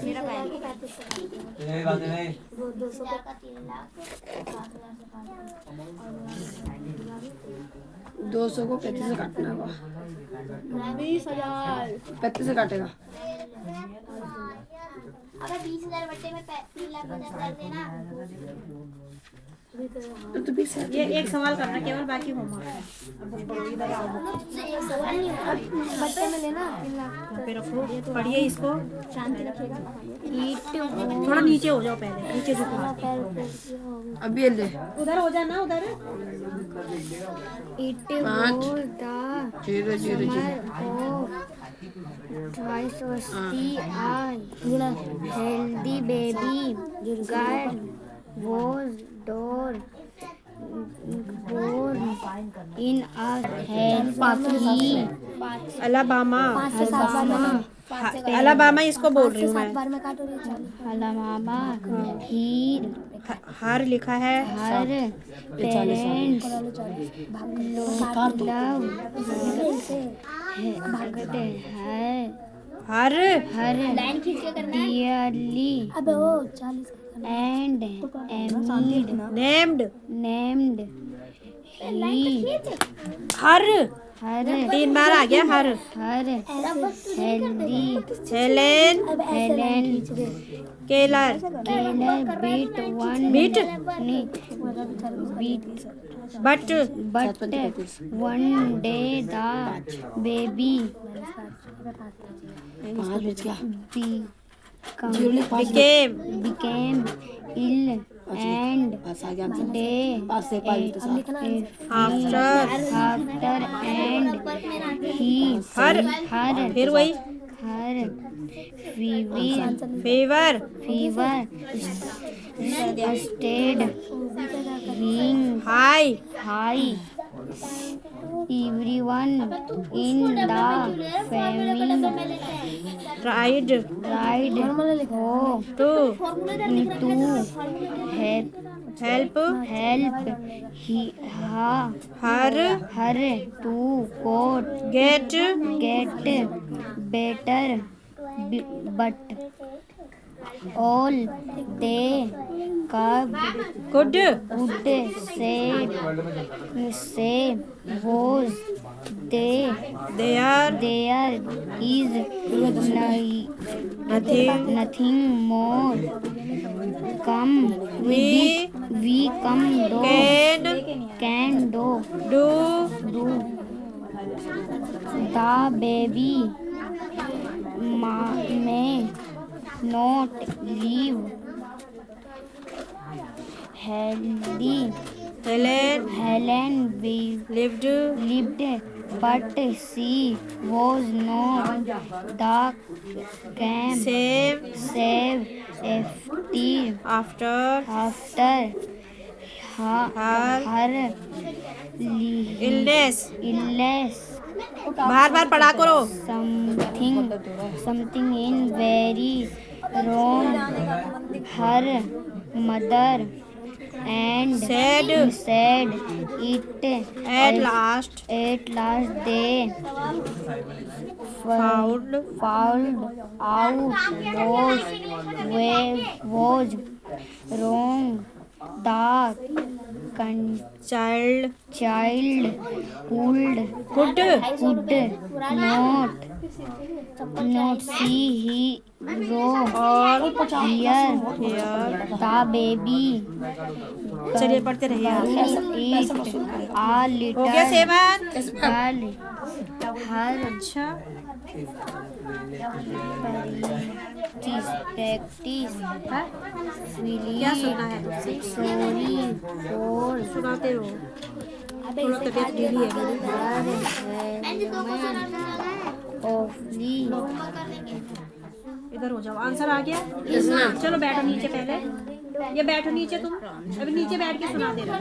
मेरा ये बातें नहीं 200 का 3 लाख 200 को 35 से काटना होगा। 20,000 35 से काटेगा। अगर 20,000 बट्टे में 3,50,000 कर देना तो 20 है। ये एक सवाल करना केवल, बाकी होमवर्क है। एक सवाल नहीं बट्टे में लेना 3 लाख फिर रखो, पढ़िए इसको। शांति रखिएगा थोड़ा नीचे हो जाओ, पहले नीचे झुको। अब ये ले उधर हो जाना, उधर। 5 0 0 0 healthy baby guard was door born in a healthy Alabama. 5 से 7 बार में अलाबामा इसको बोल रही हूँ 7 मैं। बार में काटो अलाबामा हीर हार लिखा है। हर पेरेंट्स लव भागते हैं हर लाइन खींच के करना है डियरली अबे ओ 40 and named named he her her 3 बार आ गया her. Her healthy Helen Helen Keller Keller beat one beat beat but but one day the baby 5 बच गया। became ill and बस आ गया। day 5 से 5 after after and he her फिर वही her fever fever stayed being high high. Everyone in the family tried tried to help her her to get get better, but all they good would say was there there is nothing more we can do the baby may not live healthy. Helen lived lived, but she was not the same save effective after after her illness illness. बार बार पढ़ा करो। Something in very wrong. Her mother and said it at last they found out was wrong. The child could not see or hear the baby. चलिए पढ़ते रहिए। Eat a little. हो गया 7। हर अच्छा practice क्या सुनना है तुमसे? sorry for सुनाते रहो। थोड़ा तबीयत ढीली है मेरी। awfully इधर हो जाओ। आंसर आ गया? Yes ma'am. चलो बैठो नीचे पहले। ये बैठो नीचे तुम। अभी नीचे बैठ के सुना देना।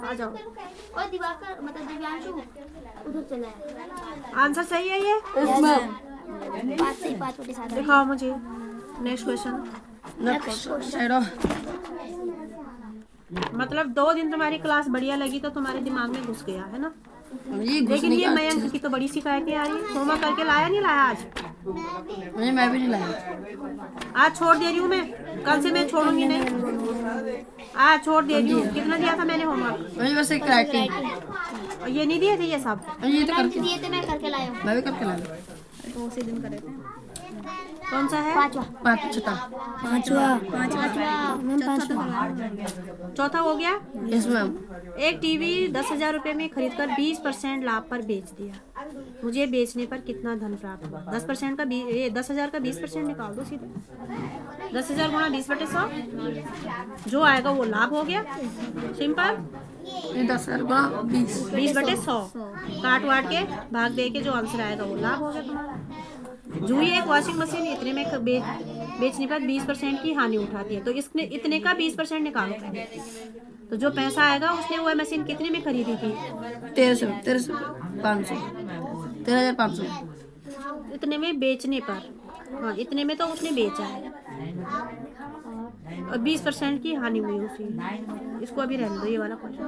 आ जाओ। और दिवाकर मतलब दिव्यांशु उधर चला है। आंसर सही है ये? Yes ma'am. 5 से 5 बटे 7। दिखाओ मुझे। Next question. Next side. मतलब 2 दिन तुम्हारी क्लास बढ़िया लगी तो तुम्हारे दिमाग में घुस गया है ना। ये लेकिन ये मयंक की तो बड़ी शिकायतें आ रही है। होमवर्क करके लाया नहीं लाया आज? नहीं, मैं भी नहीं लाया। आज छोड़ दे रही हूँ मैं। कल से मैं छोड़ूंगी नहीं। आज छोड़ दे रही हूँ। कितना दिया था मैंने होमवर्क? मुझे बस एक राइटिंग। और ये नहीं दिए थे ये सब? ये तो करके दिए थे, मैं करके लाया हूँ। मैं भी करके लाया। तो उसी दिन करे थे। कौन सा है? 5वां। 5वां। चौथा हो गया। Yes ma'am. एक टीवी 10,000 रुपये में खरीदकर 20% लाभ पर बेच दिया। मुझे बेचने पर कितना धन प्राप्त हुआ? 10% का 10,000 का 20% निकाल दो सीधे। 10,000 गुणा 20/100 जो आएगा वो लाभ हो गया। सिंपल। ये 10,000 गुणा 20। 20/100 काट वाट के भाग दे के जो आंसर आएगा वो लाभ हो गया तुम्हारा। जूही एक वॉशिंग मशीन इतने में बेचने पर 20% की हानि उठाती है, तो इसने इतने का 20% निकालो पहले। तो जो पैसा आएगा उसने वो मशीन कितने में खरीदी थी? 13,500। इतने में बेचने पर। हाँ, इतने में तो उसने बेचा है और 20% की हानि हुई उसी। इसको अभी रहने दो ये वाला क्वेश्चन।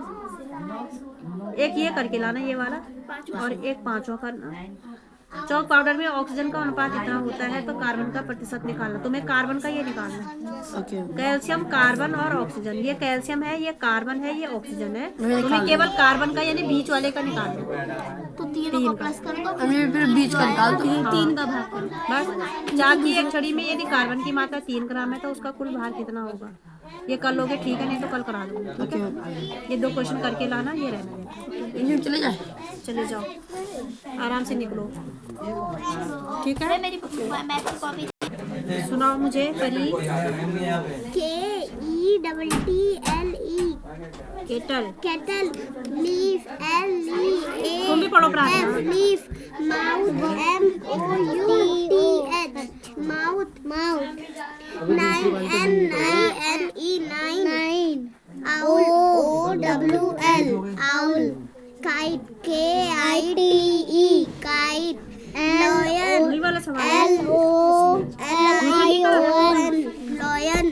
एक ये करके लाना ये वाला और एक 5वां करना। चौक पाउडर में ऑक्सीजन का अनुपात इतना होता है तो कार्बन का प्रतिशत निकालना। तुम्हें कार्बन का ये निकालना। ओके। कैल्शियम, कार्बन और ऑक्सीजन। ये कैल्शियम है, ये कार्बन है, ये ऑक्सीजन है। तुम्हें केवल कार्बन का यानी बीच वाले का निकालना। तो 3 को प्लस कर दो। अभी फिर बीच का निकाल दो। 3 का भाग करो। बस। चाक की एक छड़ी में यदि कार्बन की मात्रा 3 ग्राम है तो उसका कुल भार कितना होगा? ये कर लोगे ठीक है, नहीं तो कल करा लोगे। ठीक है, ये 2 क्वेश्चन करके लाना। ये रहना है। इंजन चले जाए। चले जाओ, आराम से निकलो। ठीक है, मेरी मैथ की कॉपी। सुनाओ मुझे परी। KETTLE kettle. Kettle. Leaf LEAF। तुम भी पढ़ो प्रार्थना। Leaf. Mouth MOUTH। Mouth. Nine. Owl OWL। Owl. Kite KITE। Kite. Lion वही वाला सवाल। LOYON। लॉयन।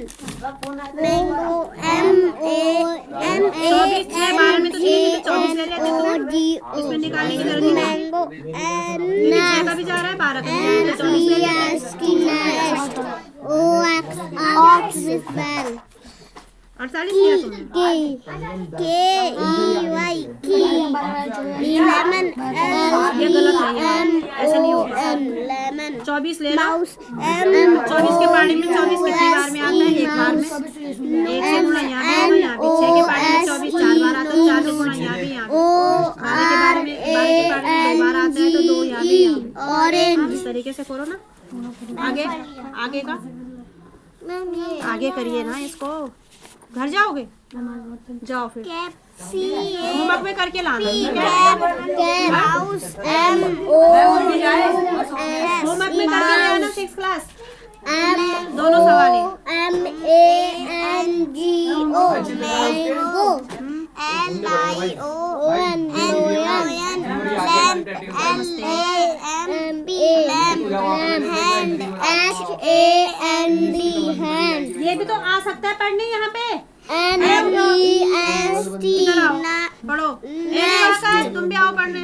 Mango MANGO। 24 6 12 में तो 24 ले लेते तुम। इसमें निकालने की जरूरत नहीं है। मैंगो 6 का भी जा रहा है, 12 का भी जा रहा है, 24 ले लेते। OXBEL। 48 किया तुमने। KEY lemon. ये गलत है, ये ऐसे नहीं होगा। लेमन। 24 ले लो। माउस 24 के पानी में 24 कितनी बार में आता है? एक बार में। 1 से गुणा यहाँ भी होगा, यहाँ भी। 6 के पानी में 24 4 बार आता है, 4 से गुणा यहाँ भी, यहाँ भी। 12 के पानी में 2 बार आता है तो 2 यहाँ भी, यहाँ भी। ऑरेंज। इस तरीके से करो ना। आगे का आगे करिए ना इसको। घर जाओगे? जाओ फिर। होमवर्क में करके लाना। ठीक है, हाउस MOUS। होमवर्क में करके ले आना 6th क्लास। दोनों सवाल MANGO। Mango. LION। Lamp. LAMP। Hand. HAND। Hand. ये भी तो आ सकता है पढ़ने यहाँ पे। NEST। पढ़ो। तुम भी आओ पढ़ने।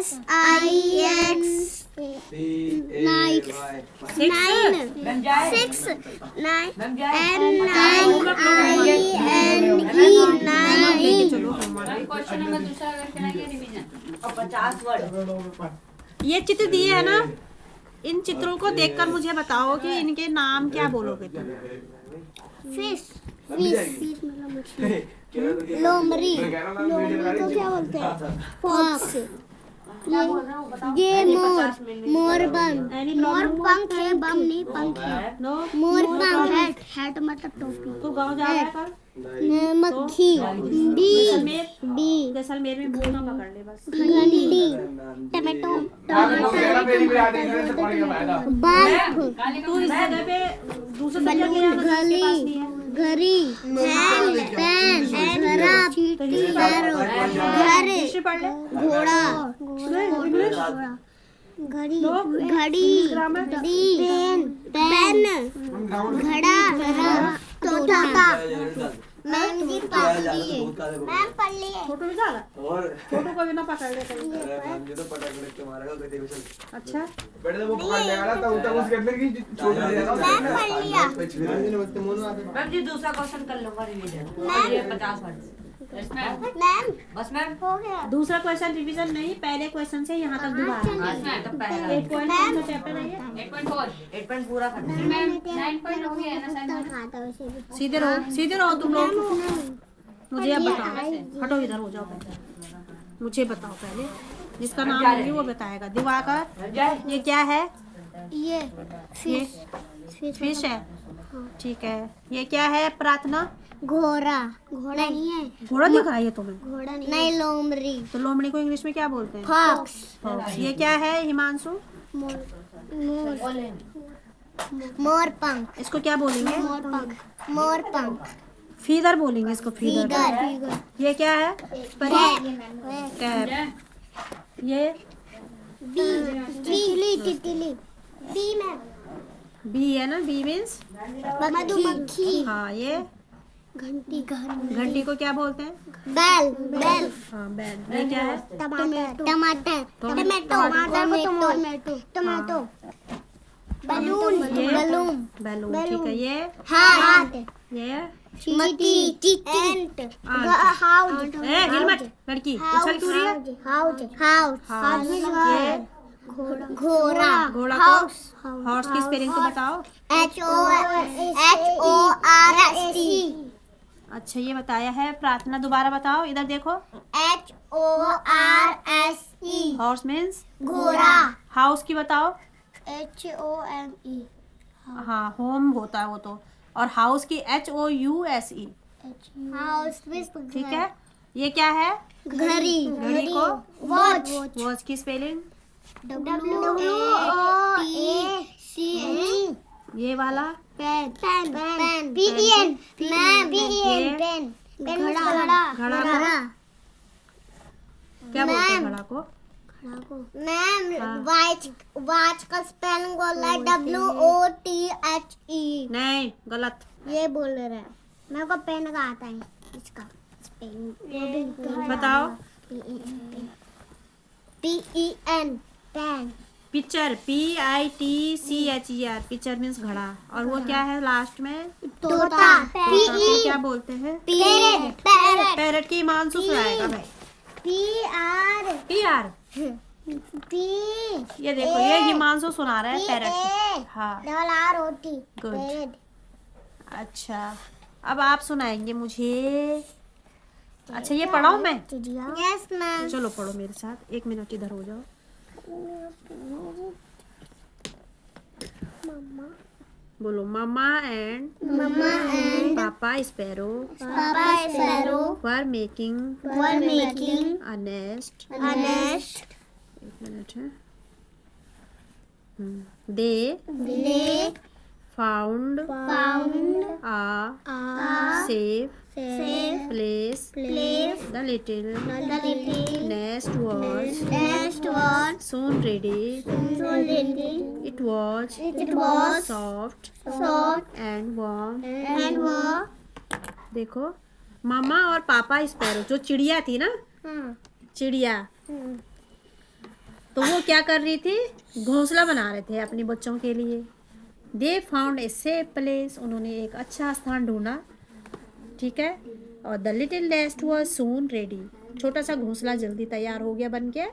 SIX। 9 6 9 NINE। क्वेश्चन नंबर दूसरा करके लाइए रिवीजन। 50 वर्ड। ये चित्र दिए है ना, इन चित्रों को देखकर मुझे बताओ कि इनके नाम क्या बोलोगे तुम। फिश मतलब मछली। लोमड़ी। लोमड़ी को क्या बोलते हैं? फॉक्स। ये मोर बम। मोर पंख है, बम नहीं पंख है। नो मोर पंख है, हैट मतलब टोपी। तू गाँव जा रहा है कल? मक्खी बी बी जैसलमेर में भूख ना पकड़ ले बस। भिंडी टमाटो बर्फ तू इस जगह पे दूसरे जगह ले आना, जिसके पास नहीं है। घड़ी पेन घड़ा पैरो घर हिस्ट्री पढ़ ले। घोड़ा घड़ी घड़ी पेन घड़ा तोता। मैम जी पढ़ लिए, मैम पढ़ लिए। फोटो भी डाला, और फोटो को भी ना पकड़ ले कहीं। अरे मैम ये तो पटक लग के मारेगा कहते हैं चल। अच्छा बेटे वो पकड़ लेगा ना तो उल्टा उसके अंदर की छोड़ देगा। मैम पढ़ लिया। मैम जी दूसरा क्वेश्चन कर लूंगा रिवीजन। मैम। ये 50 वर्ड। Yes ma'am. मैम बस मैम। हो गया। दूसरा क्वेश्चन रिवीजन नहीं, पहले क्वेश्चन से यहाँ तक दोबारा। Yes ma'am. तो पहला 8 पॉइंट कौन सा चैप्टर है ये? 8.4 8 पॉइंट पूरा करना है। मैम 9 पॉइंट हो गया है ना साइंस में? सीधे रहो तुम लोग। मुझे अब बताओ, हटो इधर हो जाओ पहले। मुझे बताओ पहले, जिसका नाम होगी वो बताएगा। दिवाकर ये क्या है? ये फिश है, ठीक है। ये क्या है? प्रार्थना घोड़ा घोड़ा नहीं है। घोड़ा दिख रहा है ये तुम्हें? घोड़ा नहीं लोमड़ी तो लोमड़ी को इंग्लिश में क्या बोलते हैं? Fox fox. ये क्या है हिमांशु? मोर पंख इसको क्या बोलेंगे? मोर पंख फीदर बोलेंगे इसको, फीदर। फीगर ये क्या है? कैप। ये तितली बी में बी है ना? बी मीन्स मधुमक्खी। हाँ। ये घंटी घंटी को क्या बोलते हैं? बैल बैल हाँ बैल। ये क्या है? टमाटर टमाटो बलून बैलून, ठीक है। ये हाथ ये चींटी एंट हाउस हिल मत लड़की, उछल क्यों रही है? हाउस ये घोड़ा घोड़ा को हॉर्स की स्पेलिंग तो बताओ। HORSE अच्छा ये बताया है। प्रार्थना दोबारा बताओ, इधर देखो। HORSE हॉर्स मीन्स घोड़ा। हाउस की बताओ। HOME हाँ होम होता है वो तो। और हाउस की HOUSE, हाउस ठीक है। ये क्या है? घड़ी घड़ी को वॉच वॉच की स्पेलिंग। WOACH ये वाला पेन पेन पेन घड़ा क्या बोलते हैं घड़ा को? मैम वाच का स्पेलिंग बोला WOTHE। नहीं, गलत। ये बोल रहे हैं। मेरे को पेन का आता है इसका स्पेलिंग बताओ। PEN pen picture PITCHER, picture means घड़ा। और वो क्या है लास्ट में? तोता तोता को क्या बोलते हैं? पैरट पैरट की हिमांशु सुनाएगा भाई। PR ये देखो, ये हिमांशु सुना रहा है पैरट की। हाँ ROT गुड। अच्छा अब आप सुनाएंगे मुझे। अच्छा ये पढ़ाऊं मैं? Yes ma'am. चलो पढ़ो मेरे साथ। 1 मिनट इधर हो जाओ। बोलो mamma and papa sparrow were making a nest. 1 minute है। They found a safe place the little nest was soon ready. It was soft and warm. देखो मामा और पापा स्पैरो, जो चिड़िया थी ना, चिड़िया, तो वो क्या कर रही थी? घोंसला बना रहे थे अपने बच्चों के लिए। They found a safe place, उन्होंने एक अच्छा स्थान ढूंढा, ठीक है। और the little nest was soon ready, छोटा सा घोंसला जल्दी तैयार हो गया बन के।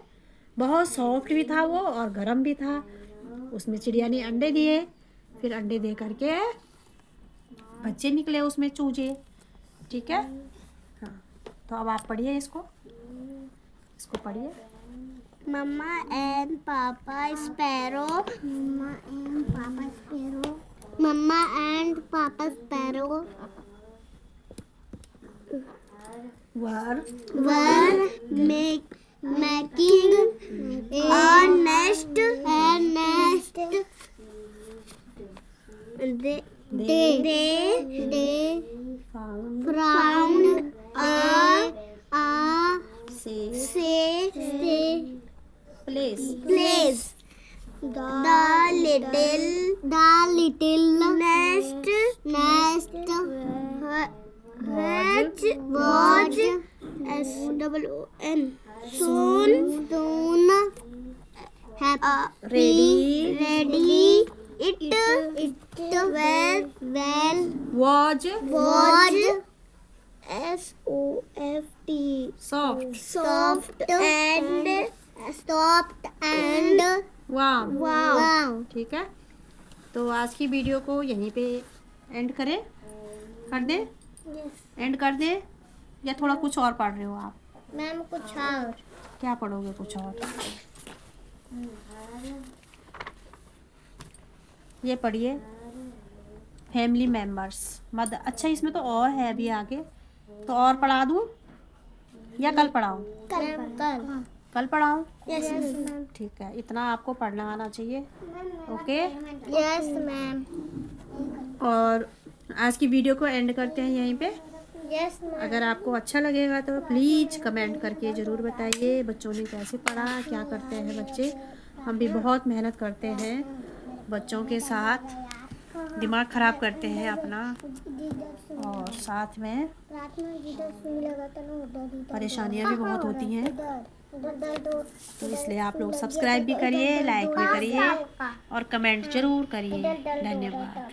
बहुत सॉफ्ट भी था वो और गर्म भी था। उसमें चिड़िया ने अंडे दिए, फिर अंडे दे करके बच्चे निकले उसमें, चूजे, ठीक है। हाँ तो अब आप पढ़िए इसको पढ़िए। Mama and Papa Sparrow. Mama and Papa Sparrow were making a nest. They found a safe place. The little nest was soon ready. It was soft and वाव। ठीक है, तो आज की वीडियो को यहीं पे एंड कर दें? एंड कर दें या थोड़ा कुछ और पढ़ रहे हो आप? मैम कुछ और क्या पढ़ोगे कुछ और? ये पढ़िए फैमिली मेम्बर्स मदर। अच्छा, इसमें तो और है अभी आगे, तो और पढ़ा दूँ या कल पढ़ाऊँ? कल पढ़ाऊँ? यस ठीक है, इतना आपको पढ़ना आना चाहिए। Okay, yes ma'am. और आज की वीडियो को एंड करते हैं यहीं पे। Yes ma'am. अगर आपको अच्छा लगेगा तो प्लीज़ कमेंट करके ज़रूर बताइए बच्चों ने कैसे पढ़ा, क्या करते हैं बच्चे। हम भी बहुत मेहनत करते हैं बच्चों के साथ, दिमाग ख़राब करते हैं अपना, और साथ में परेशानियां भी बहुत होती हैं। तो इसलिए आप लोग सब्सक्राइब भी करिए, लाइक भी करिए और कमेंट ज़रूर करिए। धन्यवाद।